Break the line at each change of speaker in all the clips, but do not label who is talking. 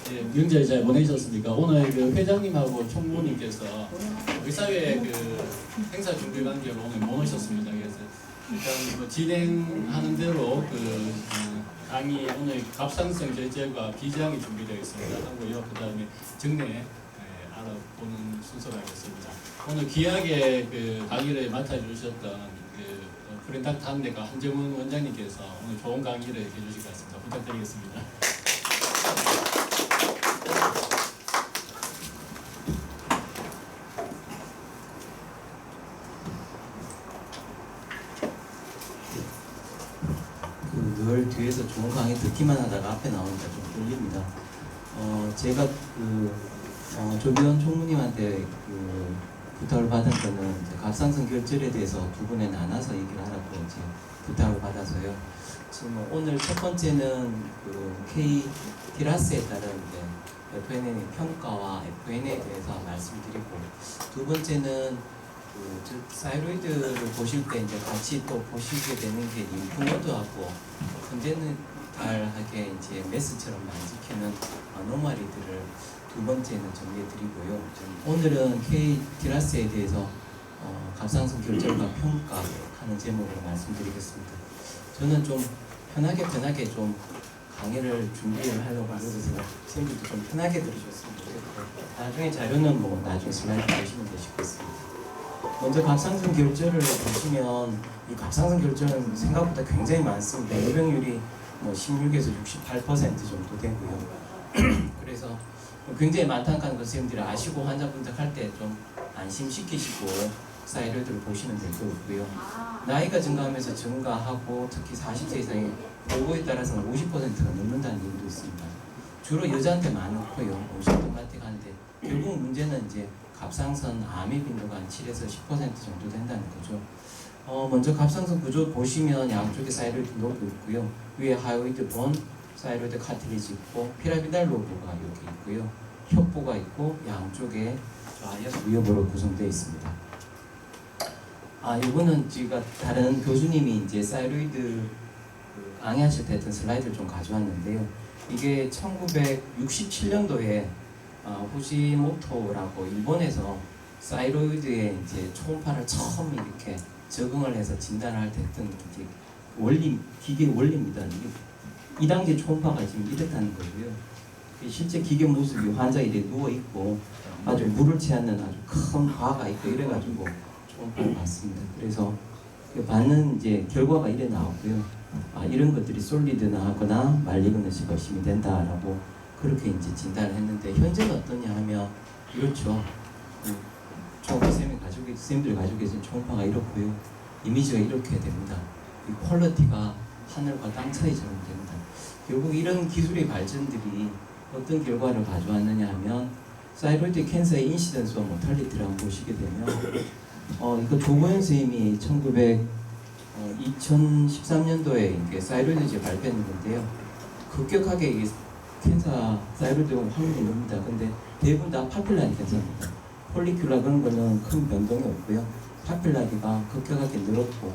예, 명절 잘 보내셨습니까? 오늘 그 회장님하고 총무님께서 의사회 그 행사 준비 관계로 오늘 못 오셨습니다. 그래서 일단 뭐 진행하는 대로 그 강의 오늘 갑상선 결절과 비장이 준비되어 있습니다. 하고요. 그 다음에 정례 알아보는 순서로 하겠습니다. 오늘 귀하게 그 강의를 맡아주셨던 프렌닥터 한대가 한정훈 원장님께서 오늘 좋은 강의를 해주실 것 같습니다. 부탁드리겠습니다.
늘 뒤에서 좋은 강의 듣기만 하다가 앞에 나오니까 좀 떨립니다. 제가 조변 총무님한테 부탁을 받은 거는 갑상선 결절에 대해서 두 분에 나눠서 얘기를 하라고 이제 부탁을 받아서요. 지금 오늘 첫 번째는 K 디라스에 따른 FNN의 평가와 FN에 대해서 말씀드리고, 두 번째는 사이로이드를 보실 때 이제 같이 또 보시게 되는 게 림프노드하고 컨제니탈하게 이제 메스처럼 많이 지키는 아노말리들을 두 번째는 정리해드리고요. 오늘은 K 디라스에 대해서 갑상선 결절과 평가하는 제목으로 말씀드리겠습니다. 저는 좀 편하게 좀 강의를 준비를 하려고 노력해서 선생님들도 좀 편하게 들으셨으면 좋겠고, 나중에 자료는 뭐 나중에 슬라이드 보시면 되시겠습니다. 먼저 갑상선 결절을 보시면 이 갑상선 결절은 생각보다 굉장히 많습니다. 여병률이 뭐 16에서 68% 정도 되고요. 그래서 굉장히 많다는 걸 선생님들이 아시고 환자분들 할 때 좀 안심시키시고 사이로이드를 보시면 될 거고요. 나이가 증가하면서 증가하고 특히 40세 이상의 보고에 따라서는 50%가 넘는다는 얘기도 있습니다. 주로 여자한테 많고요. 50%한테 가는데 결국 문제는 이제 갑상선 암의 빈도가 한 7에서 10% 정도 된다는 거죠. 먼저 갑상선 구조 보시면 양쪽에 사이로이드 노브 있고요. 위에 하이오이드 본, 사이로이드 카틸리지 있고, 피라미달 로브가 여기 있고요. 혓부가 있고, 양쪽에 좌측 위협으로 구성되어 있습니다. 이거는 제가 다른 교수님이 이제 사이로이드 강의하실 때 했던 슬라이드를 좀 가져왔는데요. 이게 1967년도에 후지모토라고 일본에서 사이로이드에 이제 초음파를 처음 이렇게 적응을 해서 진단을 할 때 했던 원리, 기계 원리입니다. 2단계 초음파가 지금 이렇다는 거고요. 실제 기계 모습이 환자가 이렇게 누워있고 아주 물을 채우는 아주 큰 바가 있고 이래가지고 초음파를 봤습니다. 그래서 받는 이제 결과가 이래 나오고요. 이런 것들이 솔리드나 하거나 말리그너시 거심이 된다라고 그렇게 이제 진단을 했는데, 현재는 어떠냐 하면 이렇죠. 선생님들 가지고 계신 초음파가 이렇고요. 이미지가 이렇게 됩니다. 이 퀄리티가 하늘과 땅 차이처럼 됩니다. 결국 이런 기술의 발전들이 어떤 결과를 가져왔느냐 하면 사이로이드 캔서의 인시던스와 모탈리티를 한번 보시게 되면 이거 조고현 선생님이 2013년도에 사이로이드제 발표했는데요. 급격하게 이게 캔서 사이로이드가 확률이 높습니다. 근데 대부분 다 파필라리 캔서입니다. 폴리큘라 그런 거는 큰 변동이 없고요. 파필라리가 급격하게 늘었고,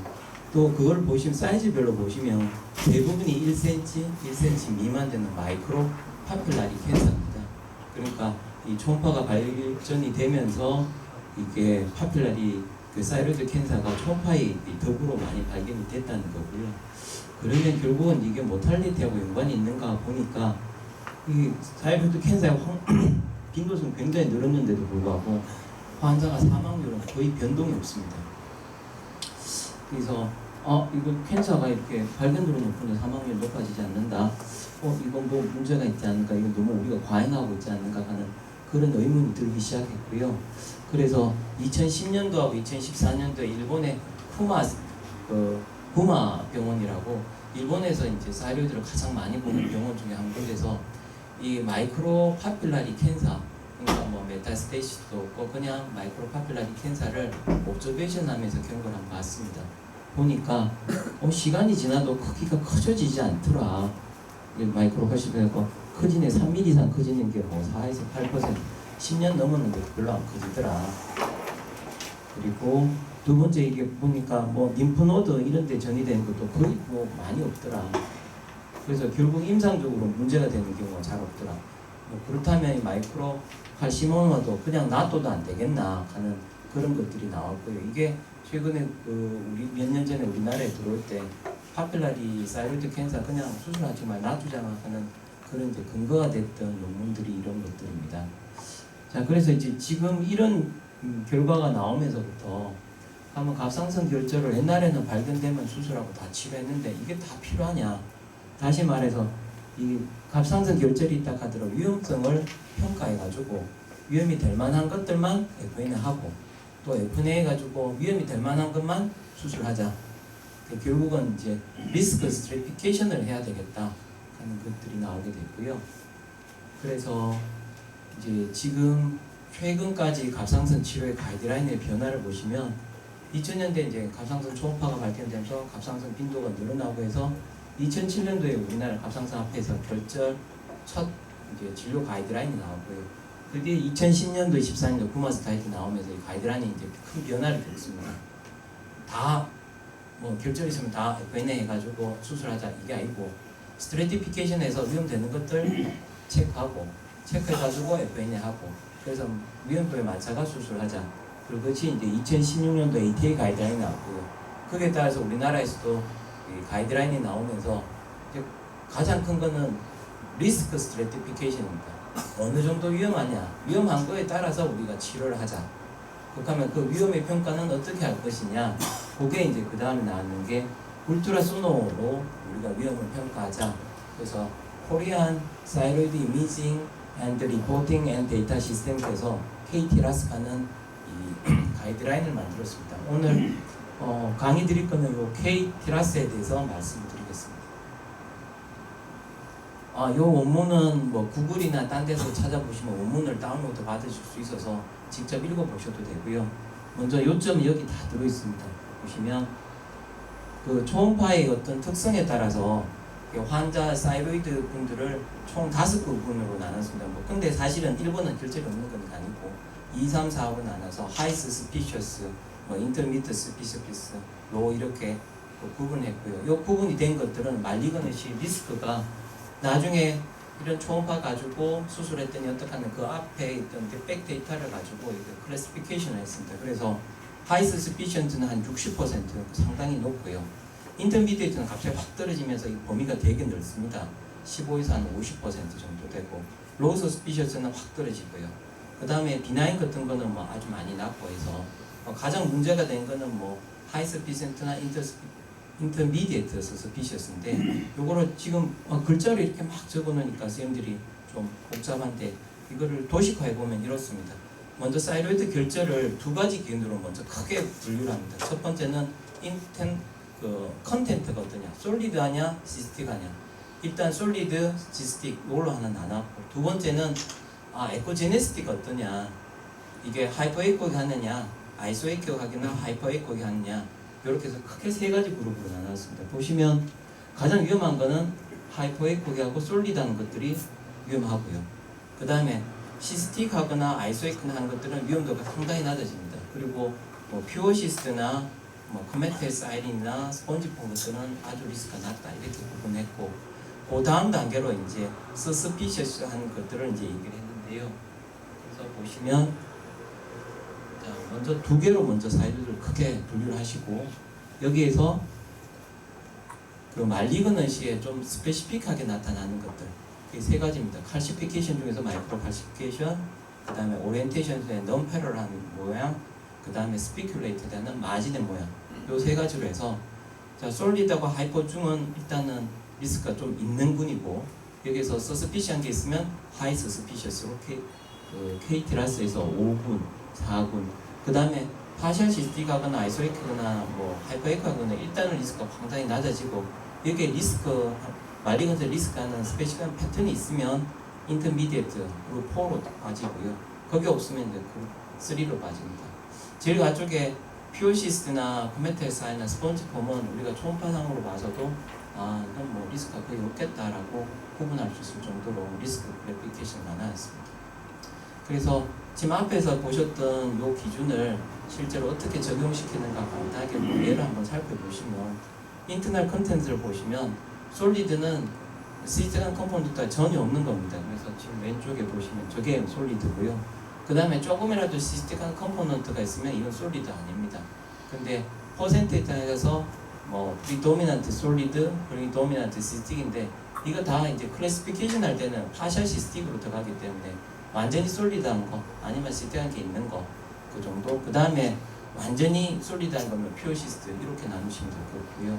또 그걸 보시면 사이즈별로 보시면 대부분이 1cm 미만 되는 마이크로 파필라리 캔서입니다. 그러니까 이 초음파가 발전이 되면서 이게 파필라리 사이로이드 캔서가 초음파에 더불어 많이 발견이 됐다는 거고요. 그러면 결국은 이게 모탈리티하고 연관이 있는가 보니까 이 사이로이드 캔서의 빈도수는 굉장히 늘었는데도 불구하고 환자가 사망률은 거의 변동이 없습니다. 그래서 이거 캔서가 이렇게 발견도는 높은데 사망률이 높아지지 않는다. 이건 뭐 문제가 있지 않는가, 이건 너무 우리가 과잉하고 있지 않는가 하는 그런 의문이 들기 시작했고요. 그래서 2010년도하고 2014년도에 일본의 후마 병원이라고 일본에서 이제 사이로이드를 가장 많이 보는 병원 중에 한 곳에서 이 마이크로 파필라리 캔서, 그러니까 뭐 메타스테이시스도 없고 그냥 마이크로 파필라리 캔서를 옵저베이션 하면서 경고를 한번 봤습니다. 보니까 시간이 지나도 크기가 커져지지 않더라. 마이크로 파필라리가 커지네, 3mm 이상 커지는 게 뭐 4에서 8%, 10년 넘었는데 별로 안 커지더라. 그리고 두 번째 이게 보니까 뭐 림프노드 이런 데 전이되는 것도 거의 뭐 많이 없더라. 그래서 결국 임상적으로 문제가 되는 경우가 잘 없더라. 뭐 그렇다면 이 마이크로 칼시노마도 그냥 놔둬도 안 되겠나 하는 그런 것들이 나왔고요. 이게 최근에 우리 몇 년 전에 우리나라에 들어올 때 파필라리 사이로이드 캔서 그냥 수술하지 말 놔두자마 하는 그런 이제 근거가 됐던 논문들이 이런 것들입니다. 자, 그래서 이제 지금 이런 결과가 나오면서부터 한번 갑상선 결절을 옛날에는 발견되면 수술하고 다 치료했는데 이게 다 필요하냐? 다시 말해서 이 갑상선 결절이 있다 하더라도 위험성을 평가해가지고 위험이 될 만한 것들만 FNA 하고 또 FNA 해가지고 위험이 될 만한 것만 수술하자. 결국은 이제 리스크 스트래티피케이션을 해야 되겠다 하는 것들이 나오게 됐고요. 그래서 이제 지금 최근까지 갑상선 치료의 가이드라인의 변화를 보시면 2000년대 이제 갑상선 초음파가 발견되면서 갑상선 빈도가 늘어나고 해서 2007년도에 우리나라 갑상선 합해서 결절 첫 이제 진료 가이드라인이 나왔고요. 그게 2010년도, 14년도 구마스 다이트 나오면서 이 가이드라인이 이제 큰 변화를 겪습니다. 다 뭐 결절 있으면 다 FNA 해가지고 수술하자 이게 아니고 스트래티피케이션에서 위험되는 것들 체크해가지고 FNA 하고 그래서 위험도에 맞춰가 수술하자. 그리고 그것이 이제 2016년도 ATA 가이드라인이 나왔고요. 거기에 따라서 우리나라에서도 이 가이드라인이 나오면서 이제 가장 큰 거는 리스크 스트래티피케이션입니다. 어느 정도 위험하냐, 위험한 거에 따라서 우리가 치료를 하자. 그렇게 하면 그 위험의 평가는 어떻게 할 것이냐, 그게 이제 그 다음에 나왔는 게 울트라소노로 우리가 위험을 평가하자. 그래서 코리안 사이로이드 이미징 앤드 리포팅 앤 데이터 시스템에서 KT라스카는 이 가이드라인을 만들었습니다. 오늘 강의 드릴 거는 요 KT라스에 대해서 말씀을 드리겠습니다. 요 원문은 뭐 구글이나 딴 데서 찾아보시면 원문을 다운로드 받으실 수 있어서 직접 읽어보셔도 되고요. 먼저 요점이 여기 다 들어있습니다. 보시면 그 초음파의 어떤 특성에 따라서 환자 사이로이드 분들을 총 5부분으로 나눴습니다. 뭐 근데 사실은 1번은 결절이 없는 건 아니고 2, 3, 4로 나눠서 하이스 스피셔스, 뭐 인터미트 스피셔스, 로 이렇게 구분했고요. 요 구분이 된 것들은 말리거너시 리스크가 나중에 이런 초음파 가지고 수술했더니 어떡하는 그 앞에 있던 백 데이터를 가지고 클래시피케이션을 했습니다. 그래서 하이스 스피션트는 한 60% 상당히 높고요. 인터미디에이트는 갑자기 확 떨어지면서 이 범위가 되게 넓습니다. 15에서 한 50% 정도 되고 로우 서스피셔스는 확 떨어지고요. 그 다음에 비나인 같은 거는 뭐 아주 많이 낮고 해서 가장 문제가 된 거는 뭐 하이스 피센트나 인터미디에이트 서스피셔스인데 요거를 지금 글자로 이렇게 막 적어놓으니까 쌤들이 좀 복잡한데 이거를 도식화해 보면 이렇습니다. 먼저 사이로이드 결절을 두 가지 기준으로 먼저 크게 분류를 합니다. 첫 번째는 컨텐트가 어떠냐, 솔리드하냐, 시스틱하냐. 일단 솔리드, 시스틱 이걸로 하나 나눴고, 두 번째는 에코제네시티가 어떠냐, 이게 하이퍼에코기 하느냐, 아이소에코하기나 하이퍼에코기 하느냐, 이렇게 해서 크게 세 가지 그룹으로 나눴습니다. 보시면 가장 위험한 거는 하이퍼에코기하고 솔리드하는 것들이 위험하고요. 그 다음에 시스틱하거나 아이소에코나 하는 것들은 위험도가 상당히 낮아집니다. 그리고 뭐 퓨어시스트나 뭐 커메테사이린이나 스폰지폼 것들은 아주 리스크가 낮다 이렇게 구분했고, 그 다음 단계로 이제 서스피셔스 하는 것들을 이제 얘기를 했는데요. 그래서 보시면 자, 먼저 두 개로 먼저 사이드를 크게 분류를 하시고, 여기에서 그 말리그넌시에 좀 스페시픽하게 나타나는 것들 그게 세 가지입니다. 칼시피케이션 중에서 마이크로 칼시피케이션, 그 다음에 오리엔테이션의 non-parallel 모양, 그 다음에 스피큘레이트되는 마진의 모양, 요 세 가지로 해서 자, 솔리드하고 하이퍼 중은 일단은 리스크가 좀 있는 군이고, 여기서 서스피시한 게 있으면 하이 서스피셔스로 KT라스에서 5군, 4군, 그 다음에 파셜 시스틱하거나 아이소레이크거나 뭐 하이퍼에코하거나 일단은 리스크가 상당히 낮아지고, 여기에 리스크 말리건스 리스크하는 스페시픽한 패턴이 있으면 인터미디에이트 그룹 4로 빠지고요. 거기 없으면 이제 그룹 3로 빠집니다. 제일 가쪽에 퓨어시스트나 코메테사이나 스폰지폼은 우리가 초음파상으로 봐서도 이건 뭐 리스크가 거의 없겠다라고 구분할 수 있을 정도로 리스크 그래피케이션이 많았습니다. 그래서 지금 앞에서 보셨던 이 기준을 실제로 어떻게 적용시키는가 간단하게 예를 한번 살펴보시면, 인터널 컨텐츠를 보시면 솔리드는 시스템 컴포넌트가 전혀 없는 겁니다. 그래서 지금 왼쪽에 보시면 저게 솔리드고요. 그 다음에 조금이라도 시스템 컴포넌트가 있으면 이건 솔리드 아닙니다. 근데 퍼센트에 따라서 뭐 프리도미넌트 솔리드, 프리도미넌트 시스틱인데 이거 다 이제 클래시피케이션 할 때는 파셜 시스틱으로 들어가기 때문에 완전히 솔리드한 거 아니면 시스틱한 게 있는 거 그 정도. 그 다음에 완전히 솔리드한 거면 퓨어 시스트 이렇게 나누시면 될 것 같고요.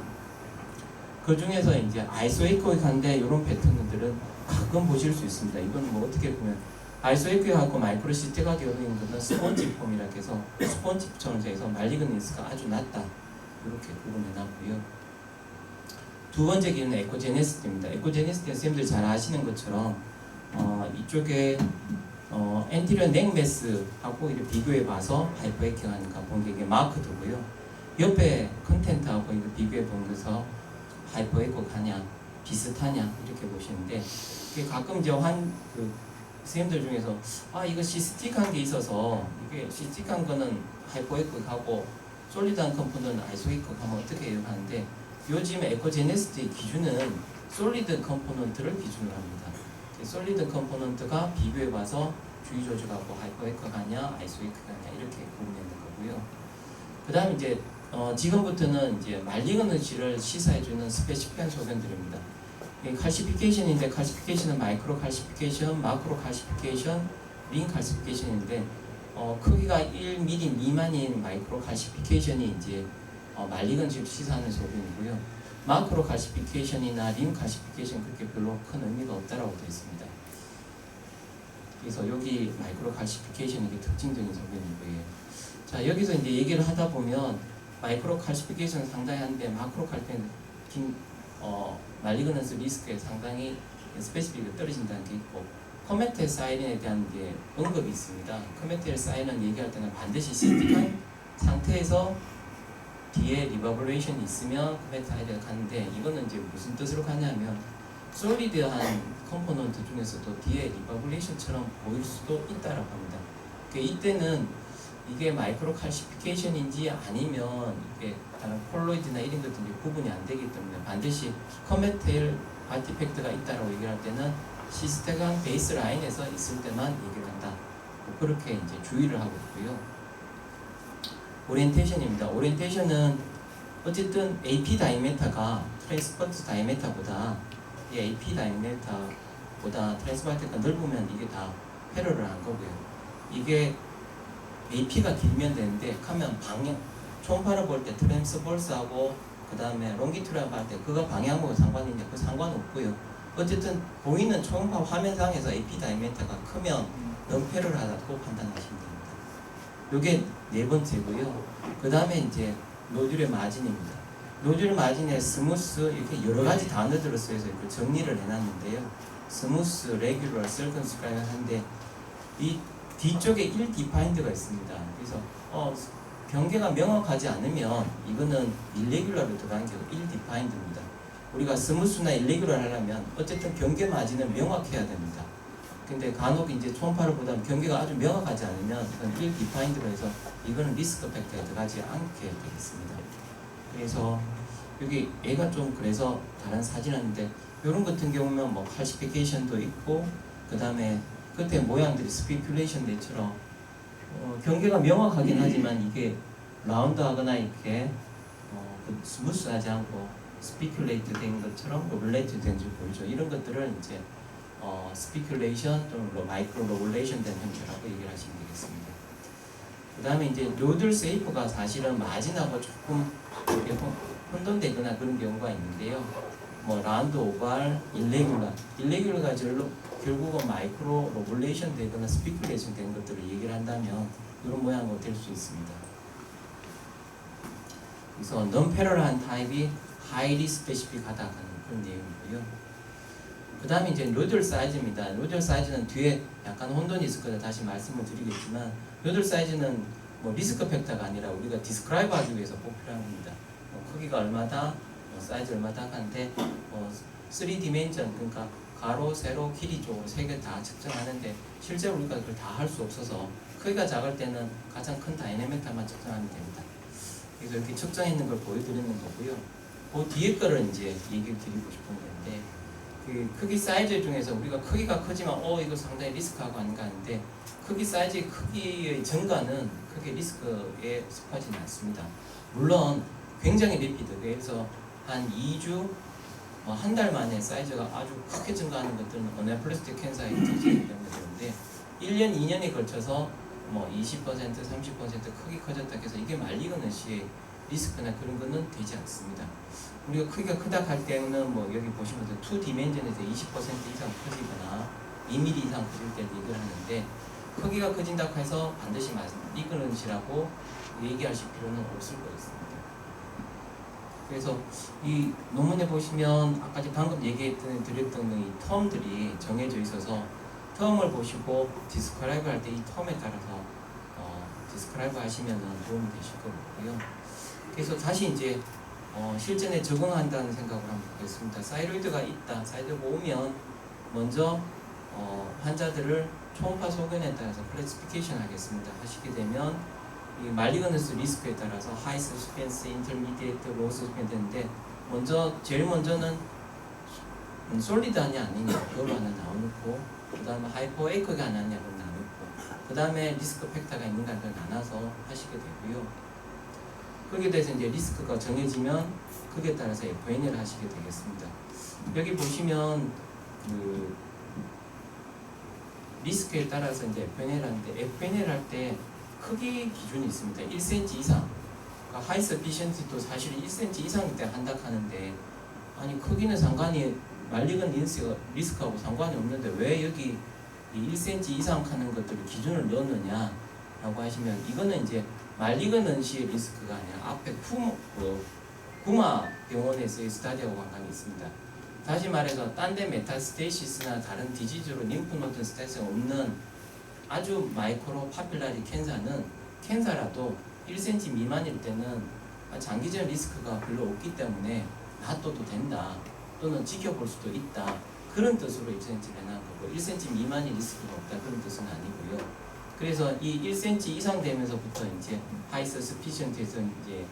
그 중에서 이제 아이소에코익한데 이런 패턴들은 가끔 보실 수 있습니다. 이건 뭐 어떻게 보면 아이소에코익하고 마이크로 시스틱하게 어울리는 것은 스펀지 폼이라 해서 스펀지처럼 해서 말리그니스가 아주 낮다 이렇게 구분해놨고요. 두 번째 기준은 에코제네시티입니다. 에코제네시티는 선생님들 잘 아시는 것처럼 이쪽에 엔티리어 넥매스하고 이렇게 비교해 봐서 하이퍼에킹하니까 본 게 이게 마크도고요. 옆에 컨텐트하고 이거 비교해 보면서 하이퍼에코하냐 비슷하냐 이렇게 보시는데 이게 가끔 이제 선생님들 중에서 이거 시스틱한 게 있어서 이게 시스틱한 거는 하이퍼에코하고 솔리드한 컴포넌트는 아이소에코하면 어떻게 해요 하는데 요즘 에코제네시티 기준은 솔리드 컴포넌트를 기준으로 합니다. 솔리드 컴포넌트가 비교해봐서 주의 조직하고 하이퍼에코가냐 아이소에코가냐 이렇게 구분되는 거고요. 그 다음 이제 지금부터는 이제 말리그너지를 시사해주는 스페시픽한 소견들입니다. 칼시피케이션인데 칼시피케이션은 마이크로 칼시피케이션, 마크로 칼시피케이션, 링 칼시피케이션인데 크기가 1mm 미만인 마이크로 칼시피케이션이 이제 말리그너지를 시사하는 소견이고요. 마크로 칼시피케이션이나 림 칼시피케이션 그렇게 별로 큰 의미가 없다라고 되어 있습니다. 그래서 여기 마이크로 칼시피케이션이 이게 특징적인 소견이고요. 자 여기서 이제 얘기를 하다 보면 마이크로 칼시피케이션은 상당히 한데 마크로 칼시피케이션 말리그넌스 리스크에 상당히 스페시픽이 떨어진다는 게 있고 커메테 사이렌에 대한 게 언급이 있습니다. 커메테 사이렌 얘기할 때는 반드시 시스틱한 상태에서 뒤에 리버블레이션이 있으면 커메테 사이렌을 가는데 이거는 이제 무슨 뜻으로 가냐면 솔리드한 컴포넌트 중에서도 뒤에 리버블레이션처럼 보일 수도 있다라고 합니다. 이때는 이게 마이크로 칼시피케이션인지 아니면 이게 다른 콜로이드나 이런 것들이 구분이 안 되기 때문에 반드시 커메테일 아티팩트가 있다라고 얘기할 때는 시스테간 베이스 라인에서 있을 때만 얘기를 한다. 그렇게 이제 주의를 하고 있고요. 오리엔테이션입니다. 오리엔테이션은 어쨌든 AP 다이메타가 트랜스퍼트 다이메타보다 이 AP 다이메타보다 트랜스퍼트가 넓으면 이게 다 패러를 한 거고요. 이게 AP가 길면 되는데 하면 방향 초음파를 볼 때 트랜스버스하고 그 다음에 롱기튜드를 볼 때 그거 방향하고 상관이 있냐 그 상관없고요. 어쨌든 보이는 초음파 화면상에서 AP 다이메타가 크면 넌패러를 하다고 판단하시면 됩니다. 요게 네 번째고요. 그 다음에 이제 노즐의 마진입니다. 노즐 마진에 스무스 이렇게 여러 가지 단어들을 써서 정리를 해놨는데요. 스무스, 레귤러, 서컨스크라이브 하는데 이 뒤쪽에 1디파인드가 있습니다. 그래서 경계가 명확하지 않으면 이거는 일레귤러로 들어간 게 1디파인드입니다. 우리가 스무스나 일레귤러를 하려면 어쨌든 경계 마진은 명확해야 됩니다. 근데 간혹 이제 초음파를 보다 경계가 아주 명확하지 않으면 이건 1디파인드로 해서 이거는 리스크 팩터에 들어가지 않게 되겠습니다. 그래서 여기 얘가 좀 그래서 다른 사진인데 이런 같은 경우는 뭐 칼시피케이션도 있고 그 다음에 끝에 모양들이 스피큘레이션 데처럼 경계가 명확하긴 하지만 이게 라운드하거나 이렇게 스무스하지 않고 스피큘레이트 된 것처럼 로블레이트 된 줄 보이죠. 이런 것들을 이제 스피큘레이션 또는 마이크로 로블레이션 된 형태라고 얘기를 하시면 되겠습니다. 그 다음에 이제 노즐 세이프가 사실은 마진하고 조금 이렇게 혼돈되거나 그런 경우가 있는데요. 뭐 라운드 오발, 일레귤러가 결국은 마이크로 로블레이션 되거나 스피큘레이션 된 것들을 얘기를 한다면 이런 모양으로 될 수 있습니다. 그래서 non-parallel한 타입이 highly specific하다는 그런 내용이고요. 그 다음에 이제 노즐 사이즈입니다. 노즐 사이즈는 뒤에 약간 혼돈이 있을 거다 다시 말씀을 드리겠지만 노즐 사이즈는 뭐 리스크 팩터가 아니라 우리가 디스크라이브 하기 위해서 꼭 필요한 겁니다. 크기가 얼마다, 사이즈 얼마다 하는데 3디멘전 그러니까 가로, 세로, 길이 쪽으로 세 개 다 측정하는데 실제로 우리가 그걸 다 할 수 없어서 크기가 작을 때는 가장 큰 다이내미터만 측정하면 됩니다. 그래서 이렇게 측정해 있는 걸 보여드리는 거고요. 그 뒤에 거를 이제 얘기를 드리고 싶은 건데 그 크기 사이즈 중에서 우리가 크기가 크지만 이거 상당히 리스크하고 아닌가 하는데 크기 사이즈의 크기의 증가는 크게 리스크에 속하지는 않습니다. 물론 굉장히 리피드, 그래서 한 2주, 한 달 만에 사이즈가 아주 크게 증가하는 것들은 어네플라스틱 캔서의 특징이 되는데 1년, 2년에 걸쳐서 20%, 30% 크게 커졌다 해서 이게 말리그넌시의 리스크나 그런 거는 되지 않습니다. 우리가 크기가 크다 할 때는 여기 보시면 2디멘전에서 20% 이상 커지거나 2mm 이상 커질 때 얘기를 하는데 크기가 커진다 해서 반드시 말리그넌시라고 얘기하실 필요는 없을 거였습니다. 그래서 이 논문에 보시면 아까 방금 드렸던 이 텀들이 정해져 있어서 텀을 보시고 디스크라이브 할 때 이 텀에 따라서 디스크라이브 하시면 도움이 되실 거고요. 그래서 다시 이제 실전에 적응한다는 생각을 한번 보겠습니다. 사이로이드가 있다, 사이로이드가 오면 먼저 환자들을 초음파 소견에 따라서 클래시피케이션 하겠습니다. 하시게 되면 이 말리그넌스 리스크에 따라서 하이 서스펜스, 인터미디에이트, 로우 서스펜스 되는데 제일 먼저는 솔리드하냐 아니냐 그걸로 하나 나눠놓고 그 다음에 하이퍼에이크가 아니냐고 나눠놓고 그 다음에 리스크 팩터가 있는가를 나눠서 하시게 되고요. 거기에 대해서 이제 리스크가 정해지면 거기에 따라서 FNL을 하시게 되겠습니다. 여기 보시면 그 리스크에 따라서 이제 FNL 하는데 FNL 할 때 크기 기준이 있습니다. 1cm 이상. 그러니까 하이 서피션티도 사실 1cm 이상 때 한다 하는데 아니 크기는 상관이 말리건 리스크하고 상관이 없는데 왜 여기 1cm 이상 하는 것들을 기준을 넣느냐 라고 하시면 이거는 이제 말리건넌시의 리스크가 아니라 앞에 구마 병원에서의 스타디하고 관계가 있습니다. 다시 말해서 딴 데 메타스테이시스나 다른 디지즈로 림프노드 스테이스가 없는 아주 마이크로 파필라리 캔서라도 1cm 미만일 때는 장기적 리스크가 별로 없기 때문에 놔둬도 된다 또는 지켜볼 수도 있다 그런 뜻으로 1cm를 해놓은 거고 1cm 미만이 리스크가 없다 그런 뜻은 아니고요. 그래서 이 1cm 이상 되면서부터 이제 하이 서스피션트에서 이제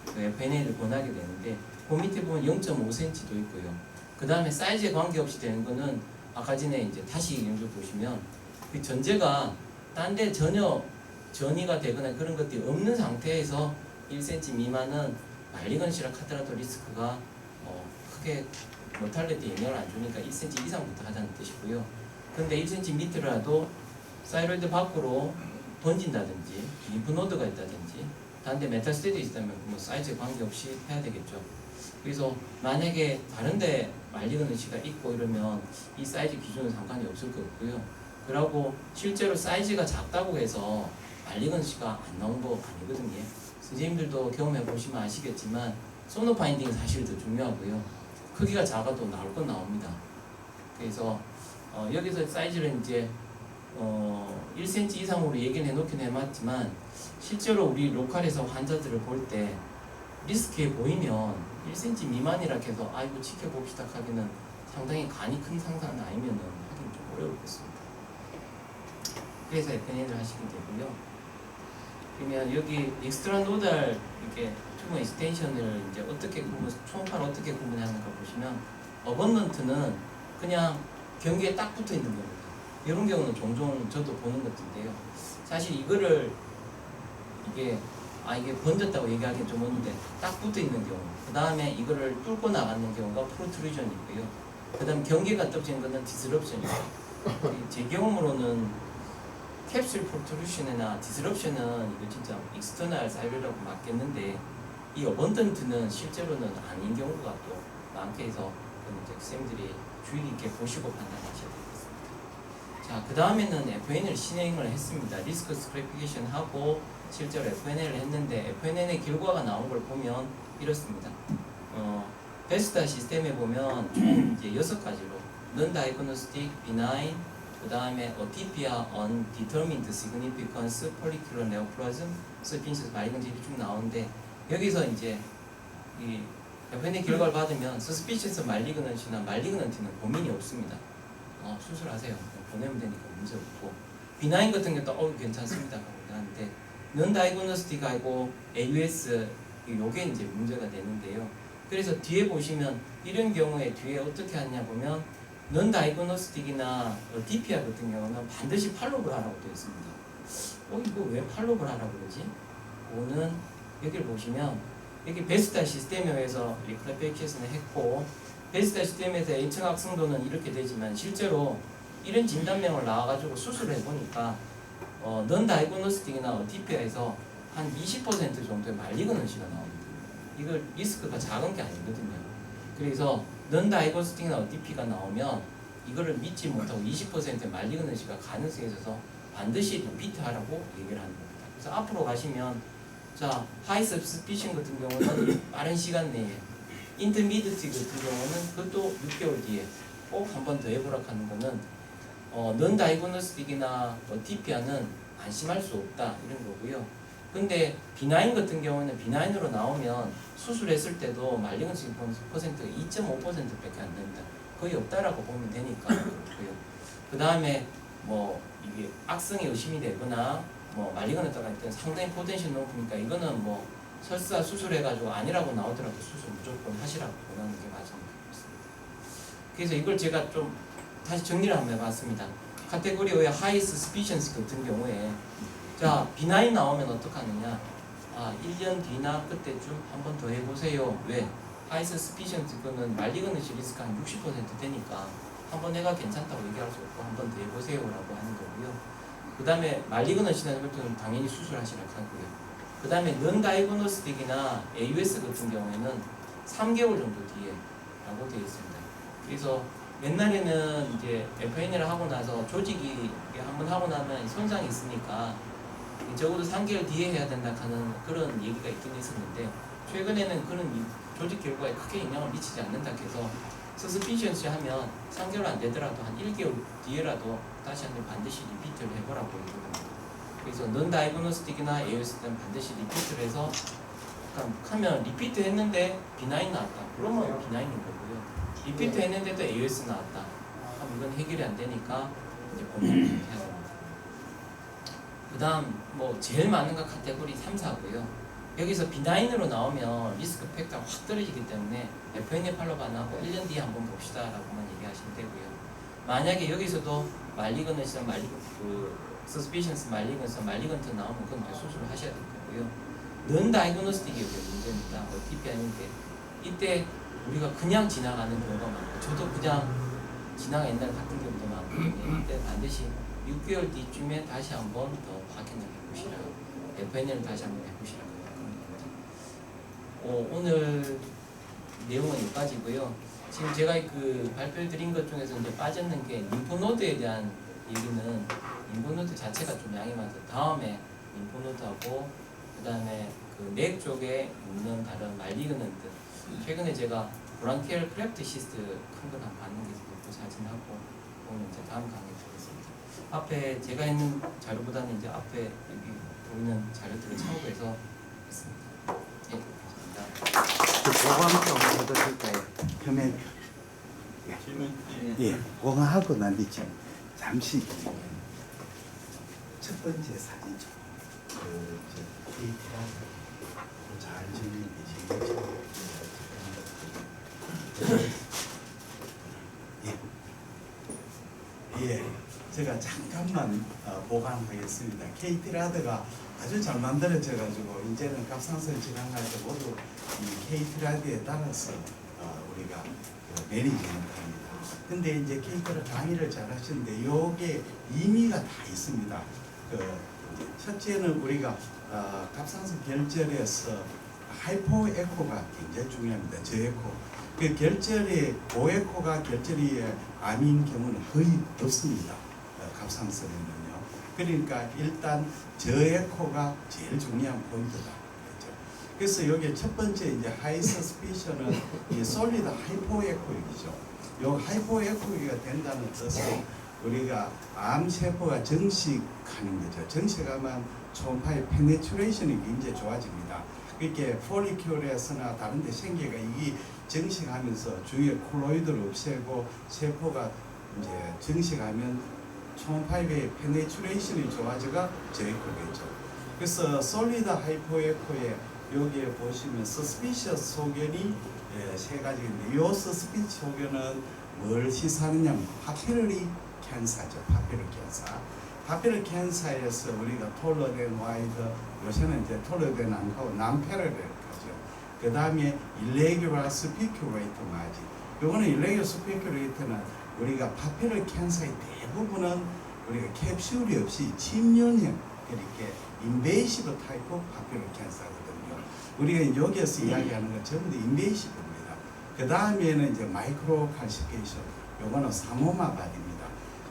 그 FNL을 권하게 되는데 그 밑에 보면 0.5cm도 있고요. 그 다음에 사이즈에 관계없이 되는 거는 아까 전에 이제 다시 연구 보시면 그 전제가 딴 데 전혀 전이가 되거나 그런 것들이 없는 상태에서 1cm 미만은 말리건시라 하더라도 리스크가 크게 모탈리티 영향을 안 주니까 1cm 이상부터 하자는 뜻이고요. 근데 1cm 밑이라도 사이로이드 밖으로 던진다든지 림프노드가 있다든지 다른데 메타스테이드 있다면 사이즈에 관계없이 해야 되겠죠. 그래서 만약에 다른데 말리건시가 있고 이러면 이 사이즈 기준은 상관이 없을 것 같고요. 그리고 실제로 사이즈가 작다고 해서 말리건시가 안 나온 거 아니거든요. 선생님들도 경험해 보시면 아시겠지만 소노 파인딩이 사실 더 중요하고요. 크기가 작아도 나올 건 나옵니다. 그래서 여기서 사이즈를 이제 1cm 이상으로 얘기를 해놓긴 해봤지만 실제로 우리 로컬에서 환자들을 볼 때 리스크에 보이면 1cm 미만이라 해서 아이고 지켜봅시다 하기는 상당히 간이 큰 상상은 아니면 하긴 좀 어려웠겠습니다. 그래서 FNL을 하시게 되고요. 그러면 여기 익스트라 노달 이렇게 튜브 익스텐션을 이제 어떻게 초음파를 어떻게 구분하는가 보시면 어번넌트는 그냥 경계에 딱 붙어 있는 겁니다. 이런 경우는 종종 저도 보는 것인데요. 사실 이거를 이게 번졌다고 얘기하기는 좀 어는데 딱 붙어 있는 경우, 그 다음에 이거를 뚫고 나가는 경우가 프로트루전이 있고요. 그 다음 경계가 떨어지는 것은 디스럽션이고 제 경험으로는 캡슐 프로트루션이나 디스럽션은 이거 진짜 익스터널 사이로라고 맞겠는데 이 어번던트는 실제로는 아닌 경우가 또 많게 해서 이제 학생들이 주의 깊게 보시고 판단하셔야 되겠습니다. 자, 그 다음에는 FNL 진행을 했습니다. 리스크 스크래피케이션 하고 실제로 FNL을 했는데 FNL의 결과가 나온 걸 보면 이렇습니다. 베스타 시스템에 보면 총 이제 6가지로 Non-diagnostic, benign, 그 다음에 Atypia, Undetermined Significance, Follicular Neoplasm, Suspicious Malignancy 쭉 나오는데 여기서 이제 이 FNL 결과를 받으면 Suspicious Malignancy나 Malignancy는 고민이 없습니다. 수술하세요. 보내면 되니까 문제 없고 비나인 같은 경우도 괜찮습니다. 하는데 Non-diagnostic하고 AUS 요게 이제 문제가 되는데요. 그래서 뒤에 보시면 이런 경우에 뒤에 어떻게 하냐 보면 넌 다이그노스틱이나 DPR 같은 경우는 반드시 팔로우를 하라고 되어 있습니다. 이거 왜 팔로우를 하라고 그러지? 그거는 여기를 보시면 여기 베스타 시스템에서 리클래피케이션을 했고 베스타 시스템에서 H층 학승도는 이렇게 되지만 실제로 이런 진단명을 나와가지고 수술을 해보니까 넌 다이그노스틱이나 DPR에서 한 20% 정도의 말리그넌시가 나옵니다. 이걸 리스크가 작은 게 아니거든요. 그래서 넌 다이그노스틱이나 DP가 나오면 이거를 믿지 못하고 20%의 말리그넌시가 가능성이 있어서 반드시 리피트하라고 얘기를 하는 겁니다. 그래서 앞으로 가시면 자 하이 서스피션 같은 경우는 빠른 시간 내에 인터미디티 같은 경우는 그것도 6개월 뒤에 꼭 한 번 더 해보라 하는 거는 넌 다이그노스틱이나 DPR는 안심할 수 없다 이런 거고요. 근데 비나인 같은 경우는 비나인으로 나오면 수술했을 때도 말리건시 퍼센트가 2.5%밖에 안 됩니다. 거의 없다라고 보면 되니까 그렇고요. 그 다음에 뭐 이게 악성이 의심이 되거나 뭐 말리건에 따라 할 때는 상당히 포텐셜 높으니까 이거는 뭐 설사 수술해가지고 아니라고 나오더라도 수술 무조건 하시라고 권하는 게 맞은 것 같습니다. 그래서 이걸 제가 좀 다시 정리를 한번 해봤습니다. 카테고리 5의 하이 서스피션스 같은 경우에 자 비나인 나오면 어떡하느냐 1년 뒤나 그때쯤 한 번 더 해보세요. 왜? 하이 서스피션스 그거는 말리건시 리스크 한 60% 되니까 한 번 해가 괜찮다고 얘기할 수 없고 한 번 더 해보세요 라고 하는 거고요. 그 다음에 말리건시나 것들은 당연히 수술하시라고 하고요. 그 다음에 넌 다이그노스틱이나 AUS 같은 경우에는 3개월 정도 뒤에 라고 되어 있습니다. 그래서 옛날에는 이제 FNL을 하고 나서 조직이 한번 하고 나면 손상이 있으니까 적어도 3개월 뒤에 해야 된다 하는 그런 얘기가 있긴 있었는데 최근에는 그런 조직 결과에 크게 영향을 미치지 않는다 해서 서스피션시 하면 3개월 안 되더라도 한 1개월 뒤에라도 다시 한번 반드시 리피트를 해보라고 얘기합니다. 그래서 넌 다이그노스틱이나 AOS 때는 반드시 리피트를 해서 하면 리피트 했는데 비나인 나왔다. 그러면 비나인인 거고요. 리피트 했는데도 AOS 나왔다. 그럼 이건 해결이 안 되니까 이제 고민을 해야 됩니다. 그 다음 뭐 제일 많은 거 카테고리 3, 4고요. 여기서 비나인으로 나오면 리스크 팩터가 확 떨어지기 때문에 FNA 팔로우 안 하고 1년 뒤에 한번 봅시다 라고만 얘기하시면 되고요. 만약에 여기서도 말리건에서 서스피션스 말리건트 나오면 그건 수술을 하셔야 될 거고요. 넌 다이그노스틱이 여기 문제입니다. OTP 아닌데 이때 우리가 그냥 지나가는 경우가 많고 저도 그냥 지나가 옛날 같은 경우도 많거든요. 이때 반드시 6개월 뒤쯤에 다시 한번 더 확인을 해보시라고 FNL을 다시 한번 해보시라고 오늘 내용은 여기까지고요. 지금 제가 그 발표 드린 것 중에서 이제 빠졌는 게 림프노드에 대한 얘기는 림프노드 자체가 좀 양이 많아서 다음에 림프노드하고 그 다음에 그 넥 쪽에 있는 다른 말리그넌트 최근에 제가 브랑키얼 크래프트 시스트 큰 거 한번 봤는 게 있고 사진하고 오늘 이제 다음 강의 드리겠습니다. 앞에 제가 있는 자료보다는 이제 앞에 여기 보이는 자료들을 참고해서 했습니다. 예, 감사합니다.
보강 좀 해드릴까요? 표면 예, 보강하고 난 뒤에 잠시 첫 번째 사진죠. 케이트라고 잘 정리되시겠죠? 예, 제가 잠깐만 보강하겠습니다. 케이트라드가 아주 잘 만들어져가지고 이제는 갑상선 질환할 때 모두 이 케이트라드에 따라서 우리가 매니지먼트 합니다. 근데 이제 케이트라드 강의를 잘 하시는데 요게 의미가 다 있습니다. 첫째는 우리가 갑상선 결절에서 하이포 에코가 굉장히 중요합니다. 저에코. 그 결절이 고에코가 결절이 암인 경우는 거의 없습니다. 갑상선에는요. 그러니까 일단 저에코가 제일 중요한 포인트다. 그렇죠? 그래서 여기 첫 번째 이제 하이 서스피션은 이 솔리드 하이포 에코이죠. 요 하이포 에코가 된다는 뜻은 우리가 암 세포가 정식하는 거죠. 정식하면 초음파의 페네트레이션이 굉장히 좋아집니다. 그렇게 폴리큐레스나 다른 데 생기가 이게 정식하면서 주위에 콜로이드를 없애고 세포가 이제 정식하면 초음파의 페네트레이션이 좋아져가 저에코겠죠. 그래서 솔리드 하이포에코에 여기에 보시면 서스피셔스 소견이 세 가지인데 이 서스피셔스 소견은 뭘 시사하느냐면 파피러리 캔서죠. 파피러 캔서. 파피러 캔서에서 우리가 톨러덴 와이드, 요새는 이제 톨러덴 안 하고 남페러를 하죠. 그 다음에 irregular spiculate 마진. 요거는 irregular spiculate는 우리가 파피러 캔서의 대부분은 우리가 캡슐이 없이 침륜형 이렇게 인베이시브 타입 파피러 캔서거든요. 우리가 여기에서 이야기하는 건 전부 다 인베이시브입니다. 그 다음에는 이제 마이크로 칼시피케이션, 요거는 사모마발입니다.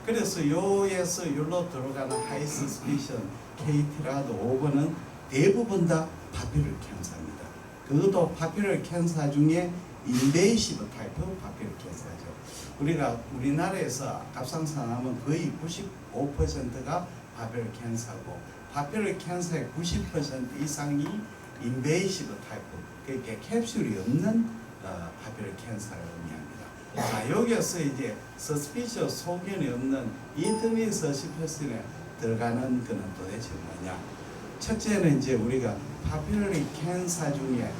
그래서 요에서 요로 들어가는 하이스 스피션, 케이티라드, 5번은 대부분 다 파피러 캔서입니다. 그것도 파피러 캔서 중에 인베이시브 타입 파피러 캔서죠. 우리가 우리나라에서 갑상선암은 거의 95%가 파피러 캔서고, 파피러 캔서의 90% 이상이 인베이시브 타입, 그러니까 캡슐이 없는 파피러 캔서를 의미합니다. 자, 여기서 이제 suspicious 소견이 없는 인터미디에이트 서스피션에 들어가는 거는 도대체 뭐냐? 첫째는 이제 우리가 파피러리 캔서 중에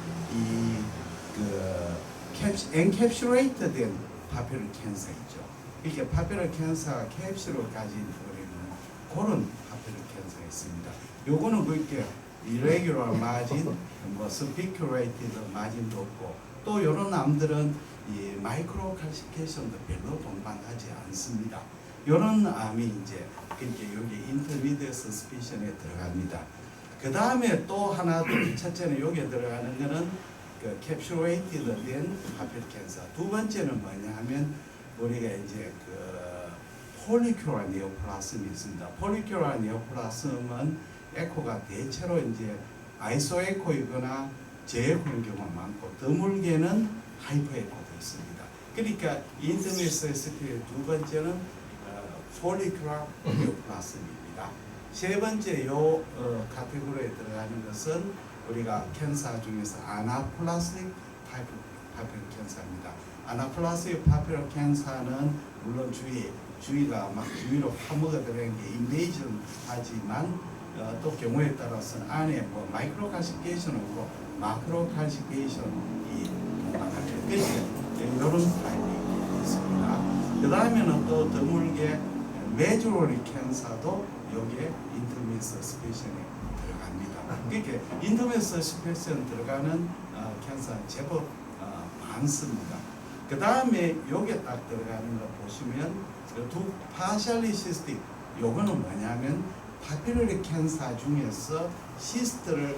엔캡슐레이트 된 파피러 캔서 있죠. 이렇게 파피러 캔서가 캡슐을 가진 그런 파피러 캔서가 있습니다. 요거는 그렇게 irregular margin, 뭐 spiculated margin도 없고, 또 이런 암들은 이 마이크로 칼시피케이션도 별로 동반하지 않습니다. 이런 암이 이제 여기 인터미디에이트 서스피션에 들어갑니다. 그 다음에 또 하나, 첫째는 여기에 들어가는 거는 그 캡슐레이티드 된 파피러 캔서. 두 번째는 뭐냐 하면 우리가 이제 그 폴리큘라 네오플라즘이 있습니다. 폴리큘라 네오플라즘은 에코가 대체로 이제 아이소 에코이거나 제에코인 경우가 많고, 드물게는 하이퍼 에코도 있습니다. 그러니까 인터미디에이트 두 번째는 폴리큘라 네오플라즘입니다. 세 번째 요 카테고리에 들어가는 것은 우리가 캔서 중에서 아나플라스틱 파피러 캔서입니다. 아나플라스틱 파피러 캔서는 물론 주위가 막 주위로 파묻어 들어간 게 인베이전 하지만 또 경우에 따라서는 안에 뭐 마이크로 칼시피케이션하고 마크로 칼시피케이션이 동반하죠. 그래서 이런 타입이 있습니다. 그 다음에는 또 드물게 메조리 캔서도 여기에 인터미디에이트 서스피션에 들어갑니다. 그러니까 인터미디에이트 서스피션 들어가는 캔서는 제법 많습니다. 그 다음에 여기에 딱 들어가는 거 보시면 두 파셜리시스틱, 요거는 뭐냐면 파피러리 캔서 중에서 시스트를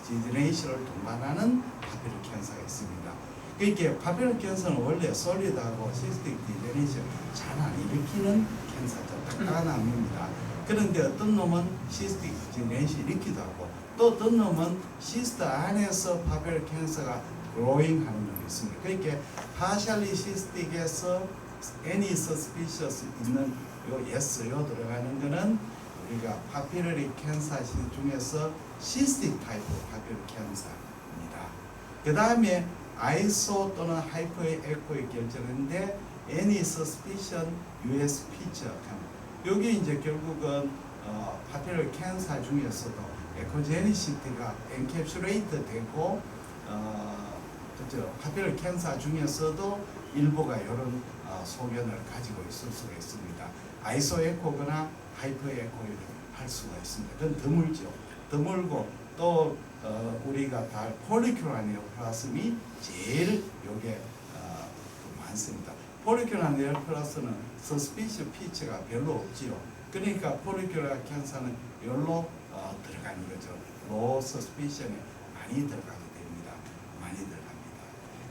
디제네이션을 동반하는 파피러 캔서가 있습니다. 그러니까 파피러 캔서는 원래 솔리드하고 시스틱 디제네이션 잘 안 일으키는 캔서죠. 딱딱한 암입니다. 그런데 어떤 놈은 시스틱 디제네이션 일으키기도 하고, 또 어떤 놈은 시스트 안에서 파피러 캔서가 growing 하는 놈이 있습니다. 그러니까 partially cystic에서 any suspicious 있는 요 yes 요 들어가는 거는 우리가 파피러리 캔서 중에서 시스틱 타입 파피러리 캔서입니다. 그 다음에 아이소 또는 하이퍼 에코에 결정했는데 any suspicion US picture 여기 이제 결국은 파피러리 캔서 중에서도 에코제니시티가 엔캡슐레이트 되고 파피러리 캔서 중에서도 일부가 이런 소견을 가지고 있을 수가 있습니다. 아이소 에코거나 하이퍼 에코를 할 수가 있습니다. 그건 드물죠. 드물고 또 우리가 다 폴리큘라 네오플라즘이 제일 요게 많습니다. 폴리큘라 네오플라즘은 서스피션 피치가 별로 없지요. 그러니까 폴리큘라 캔서는 여기로 들어가는 거죠. 로 서스피션에 많이 들어가게 됩니다. 많이 들어갑니다.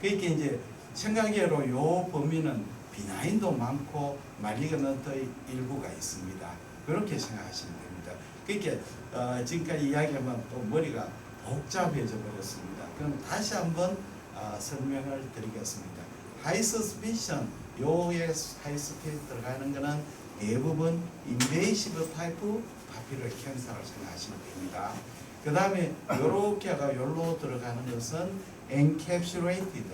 그러니까 이제 생각외로 요 범위는 비나인도 많고 말리그넌트의 일부가 있습니다. 그렇게 생각하시면 됩니다. 그러니까 지금까지 이야기하면 또 머리가 복잡해져 버렸습니다. 그럼 다시 한번 설명을 드리겠습니다. 하이 서스피션 요에 하이 서스피션 들어가는 거는 대부분 인베이시브 타입 파피러리 캔서를 생각하시면 됩니다. 그 다음에 요렇게가 요로 들어가는 것은 엔캡슐레이티드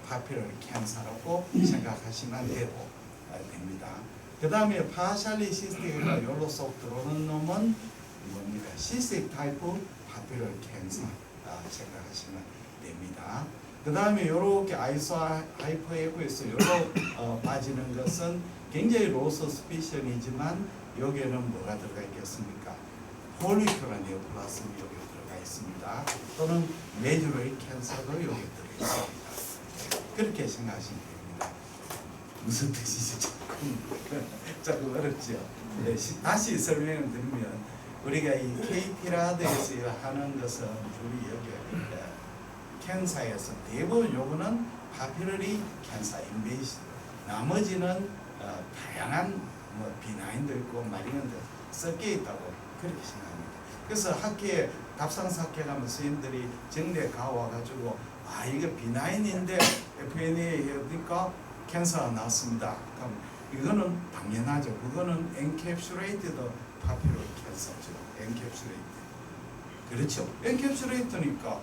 파피러리 캔서라고 생각하시면 되고 됩니다. 그 다음에 파셜리 시스틱가 요로 쏙 들어오는 놈은 뭡니까? 시스틱 타입 파피러리 캔서 생각하시면 됩니다. 그 다음에 이렇게 아이소 하이퍼 에코에서 요로 빠지는 것은 굉장히 로우 서스피션이지만 여기에는 뭐가 들어가 있겠습니까? 폴리큐라 네오플라스미 여기 들어가 있습니다. 또는 메듀러리 캔서도 여기 들어가 있습니다. 그렇게 생각하시면 됩니다. 무슨 뜻이지? 조금 어렵죠. 네, 다시 설명을 드리면 우리가 이 케이피라드에서 하는 것은 우리 여기 캔사에서 대부분 요거는 파피러리 캔사 인베이시, 나머지는 다양한 뭐 비나인도 있고 마리는도 섞여 있다고 그렇게 생각합니다. 그래서 학교에 갑상사학회 가면 선생님들이 정례 가와가지고 아 이게 비나인인데 FNA 해보니까 캔서가 나왔습니다. 그럼 이거는 당연하죠. 그거는 엔캡슐레이티드 파피러리 캔서죠. 엔캡슐레이트. 그렇죠. 엔캡슐레이트니까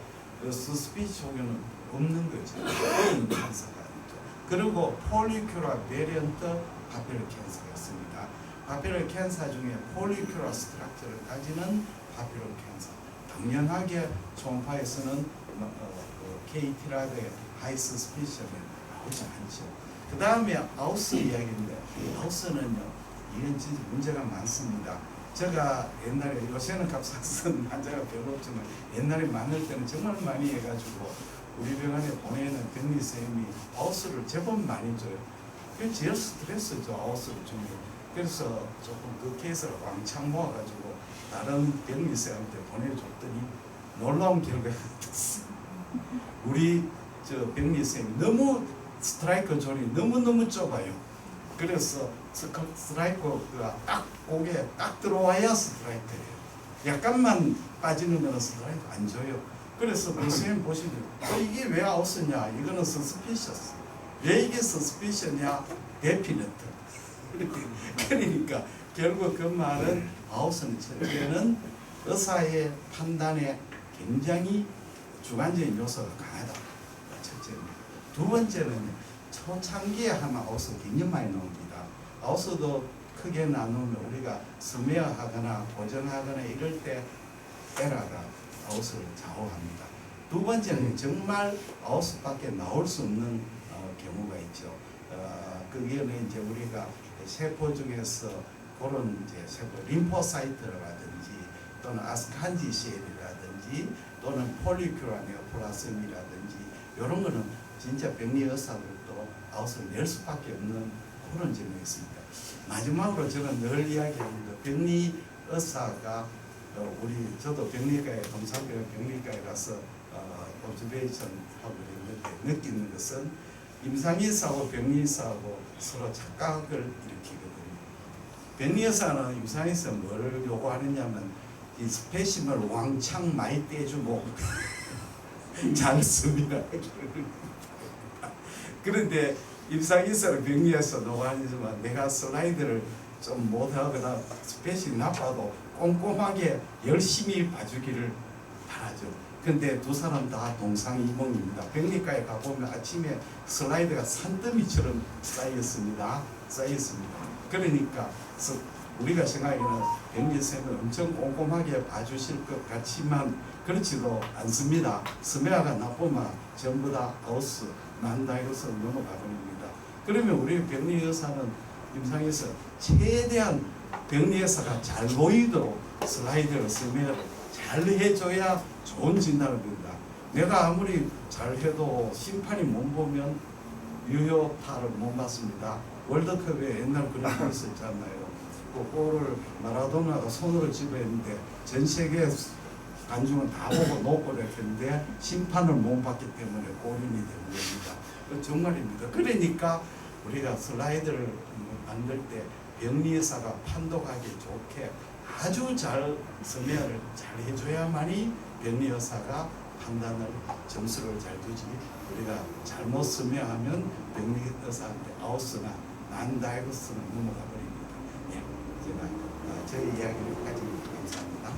스피치 혹여는 없는 거죠. 그건 캔서가 아니죠. 그리고 폴리큐라 베리언트 파피러리 캔서가 있습니다. 파피러리 캔서 중에 폴리큐라 스트럭처를 가지는 파피러리 캔서. 당연하게 초음파에서는 케이티라드의 하이스 스피치는 나오지 않죠. 그 다음에 아우스 이야기인데 아우스는요 이건 진짜 문제가 많습니다. 제가 옛날에 요새는 갑상선 환자가 별로 없지만 옛날에 많을 때는 정말 많이 해가지고 우리 병원에 보내는 병리 선생님이 아우스를 제법 많이 줘요. 그게 제일 스트레스죠. 아우스를 주면. 그래서 조금 그 케이스를 왕창 모아가지고 다른 병리 선생님한테 보내줬더니 놀라운 결과가 됐어요. 우리 저 병리 선생님 너무 스트라이커 존이 너무너무 좁아요. 그래서 스트라이커가 딱 고개 딱 들어와야 스트라이커예요. 약간만 빠지는 거는 스트라이커 안 줘요. 그래서 그 선생님 보시면 이게 왜 아웃스냐? 이거는 서스피셔스. 왜 이게 서스피셔냐? 데피너트. 그러니까 결국 그 말은 아웃스는 첫째는 의사의 판단에 굉장히 주관적인 요소가 강하다. 첫째입니다. 두 번째는 초창기에 하면 아웃스 굉장히 많이 나옵니다. 아웃스도 크게 나누면 우리가 스메어하거나 고정하거나 이럴 때 에라가 아웃스를 좌우합니다. 두 번째는 정말 아웃스밖에 나올 수 없는 경우가 있죠. 그게는 이제 우리가 세포 중에서 그런 이제 세포 림포사이트라든지 또는 아스칸지시엘이라든지 또는 폴리큐라 네오플라스미라든지 이런 거는 진짜 병리 의사들도 아웃을 낼 수밖에 없는 그런 점이 있습니다. 마지막으로 저는 늘 이야기합니다. 병리 의사가 저도 병리과에 동산병원 병리과에 가서 오브저베이션 하고 있는데 느끼는 것은 임상의사하고 병리의사하고 서로 착각을 일으키거든요. 병리의사는 임상의사 뭘 요구하느냐면 이 스페시멀 왕창 많이 떼주고 잘 씁니다. 그런데 임상의사를 병리에서 노하지만 내가 슬라이드를 좀 못하거나 스페시 나빠도 꼼꼼하게 열심히 봐주기를 바라죠. 근데 두 사람 다 동상이몽입니다. 병리과에 가보면 아침에 슬라이드가 산더미처럼 쌓였습니다. 그러니까 우리가 생각하기는 병리쌤은 엄청 꼼꼼하게 봐주실 것 같지만 그렇지도 않습니다. 스메아가 나쁘면 전부 다 아우스, 난다이로스로 넘어가 버립니다. 그러면 우리 병리 의사는 임상에서 최대한 병리 의사가 잘 보이도록 슬라이드를 스메아를 잘 해줘야 좋은 진단을 봅니다. 내가 아무리 잘해도 심판이 못 보면 유효타를 못 맞습니다. 월드컵에 옛날 그런 거 있었잖아요. 그 골을 마라도나가 손으로 집어했는데 전 세계 관중은 다 보고 노골을 했는데 심판을 못 받기 때문에 골인이 된 겁니다. 정말입니다. 그러니까 우리가 슬라이드를 만들 때 병리의사가 판독하기 좋게 아주 잘 서면을 잘 해줘야만이 병리의사가 판단을 점수를 잘 주지 우리가 잘못 서면하면 병리의사한테 아웃스나 난다이거스는 넘어가 버립니다. 예, 제가 저희 이야기를 가지고 감사합니다.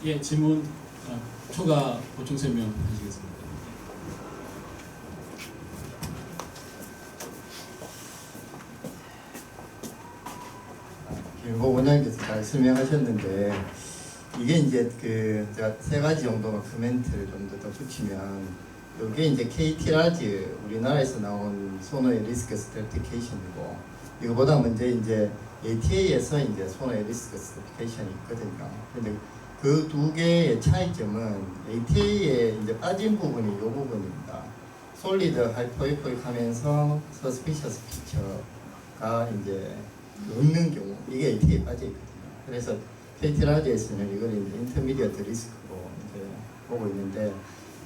예, 질문 초과 보충 설명 하시겠습니다.
김보 원장님께서 잘 설명하셨는데 이게 이제 그 제가 세 가지 정도만 코멘트를 좀 더 붙이면 이게 이제 KT 라지 우리나라에서 나온 소노의 리스크 스태티케이션이고 이거보다 먼저 이제 ATA에서 이제 소노의 리스크 스태티케이션이 있거든요. 근데 그 두 개의 차이점은 ATA에 이제 빠진 부분이 이 부분입니다. 솔리드 하이포이포익 하면서 서스피셔스 피처가 이제 없는 경우 이게 ATA에 빠져 있거든요. 그래서 KT 라지에서는 이걸 이제 인터미디어트 리스크로 이제 보고 있는데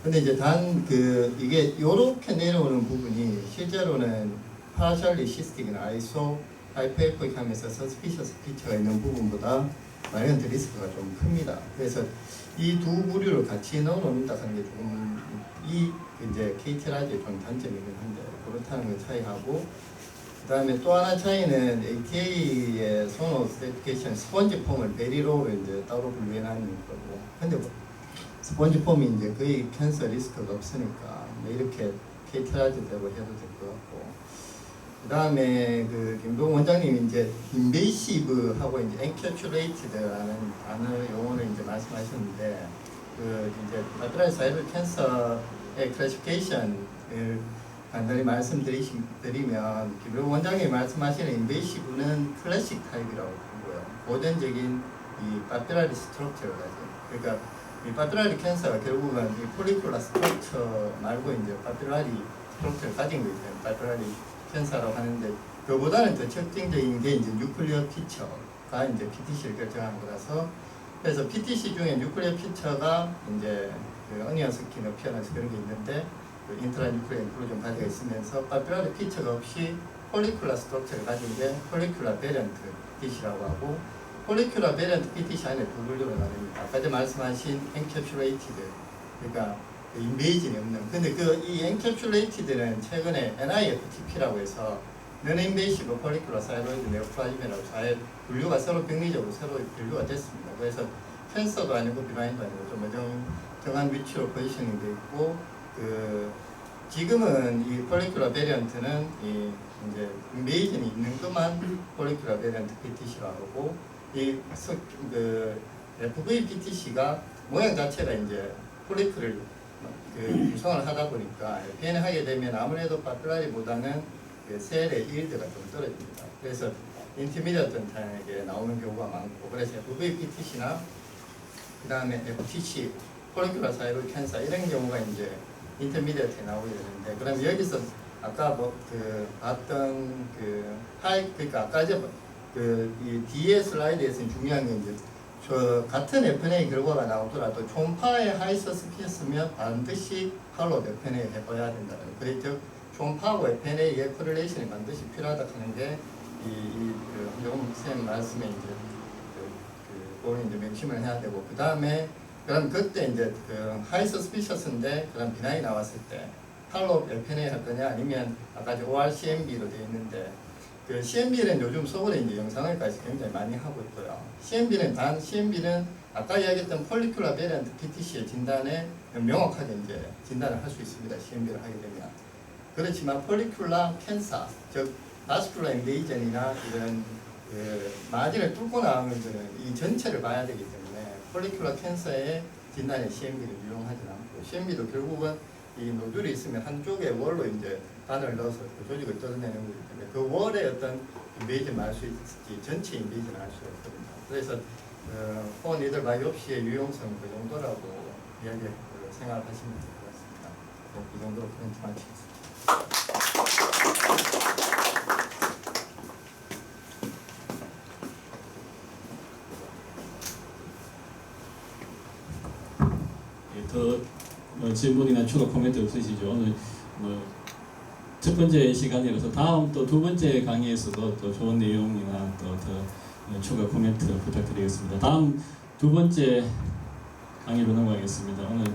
근데 이제 단 그 이게 요렇게 내려오는 부분이 실제로는 파셜리 시스틱이나 아이소 하이포이포익 하면서 서스피셔스 피처가 있는 부분보다 바리언트 리스크가 좀 큽니다. 그래서 이 두 부류를 같이 넣어놓는다 하는 게 조금 이 이제 KT 라지의 좀 단점이긴 한데 그렇다는 거 차이하고 그 다음에 또 하나 차이는 ATA의 소노 스태티케이션 스펀지 폼을 베리로 이제 따로 분류해놨는 거고 근데 뭐 스펀지 폼이 이제 거의 캔서 리스크가 없으니까 뭐 이렇게 KT 라지대로 해도 될 것 같고 그 다음에 그 김동 원장님이 이제 인베이시브하고 이제 엔캡슐레이티드라는 단어 용어를 이제 말씀하셨는데 그 이제 바트라이 사이버 캔서의 클래시피케이션을 간단히 말씀드리면 김동 원장님이 말씀하시는 인베이시브는 클래식 타입이라고 보고요. 고전적인 이 바트라리 스트럭처를 가진 그러니까 이 바트라리 캔서가 결국은 이 폴리큘라 스트럭처 말고 이제 바트라리 스트럭처를 가진 거기 때문에 바트라리 캔서라고 하는데 그보다는 더 특징적인 게 이제 뉴클리어 피처가 이제 PTC를 결정하는 거라서 그래서 PTC 중에 뉴클리어 피처가 이제 그 어니언 스킨 어피어런스 그런 게 있는데 그 인트라 뉴클리어 인클루전 가지고 있으면서 바트라리 피처가 없이 폴리큘라 스트럭처를 가진 게 폴리큘라 베리언트 PTC라고 하고 폴리큘라 베리언트 PTC 안에 두 분류로 나뉩니다. 아까 전에 말씀하신 엔캡슐레이티드 그러니까 인베이진이 없는 근데 그 이 엔캡슐레이티드는 최근에 NIFTP라고 해서 non-invasive follicular thyroid neoplasm이라고 아예 분류가 서로 병리적으로 새로 분류가 됐습니다. 그래서 캔서도 아니고 비나인도 아니고 좀 정한 위치로 포지셔닝 돼 있고 그 지금은 이 follicular variant는 이 이제 인베이진이 있는 것만 follicular variant PTC라고 하고 그 FV PTC가 모양 자체가 이제 폴리클을 그 구성을 하다 보니까 FN을 하게 되면 아무래도 바트라리보다는 그 셀의 일드가 좀 떨어집니다. 그래서 인터미디어트 타입에 나오는 경우가 많고 그래서 FVPTC나 그 다음에 FTC, 폴리큘라 사이버 캔서 이런 경우가 이제 인터미디어트에 나오게 되는데 그럼 여기서 아까 뭐 그 봤던 그 그러니까 아까 이 뒤에 슬라이드에서는 중요한 게 이제 저 같은 FNA 결과가 나오더라도 초음파의 하이서스피스면 반드시 팔로우 FNA 해봐야 된다는 거예요. 그래서 초음파하고 FNA의 코릴레이션이 반드시 필요하다 하는 게 한정훈 선생님 말씀에 이제 그걸 이제 명심을 해야 되고 그 다음에 그럼 그때 이제 그 하이서스피셔스인데 그럼 비난이 나왔을 때 팔로우 FNA 할 거냐 아니면 아까 ORCMB로 되어 있는데 그 CMB는 요즘 서울에 이제 영상을까지 굉장히 많이 하고 있고요. CMB는 아까 이야기했던 폴리큘라 베리언트 PTC의 진단에 명확하게 이제 진단을 할 수 있습니다. CMB를 하게 되면. 그렇지만 폴리큘라 캔서, 즉 바스큘라 인베이전이나 이런 그 마진을 뚫고 나오는 것은 이 전체를 봐야 되기 때문에 폴리큘라 캔서의 진단에 CMB를 이용하지 않고 CMB도 결국은 이 노즐이 있으면 한쪽에 월로 이제 바늘을 넣어서 그 조직을 뜯어내는 거기 때문에 그 월에 어떤 인베이전을 알 수 있을지 전체 인베이전을 알 수가 없거든요. 그래서 포 니들 바이옵시의 유용성 그 정도라고 생각하시면 될 것 같습니다. 이 정도로 코멘트 마치겠습니다.
더 질문이나 추가 코멘트 없으시죠? 오늘 첫 번째 시간이라서 다음 또 두 번째 강의에서도 또 좋은 내용이나 또 더 추가 코멘트 부탁드리겠습니다. 다음 두 번째 강의로 넘어가겠습니다. 오늘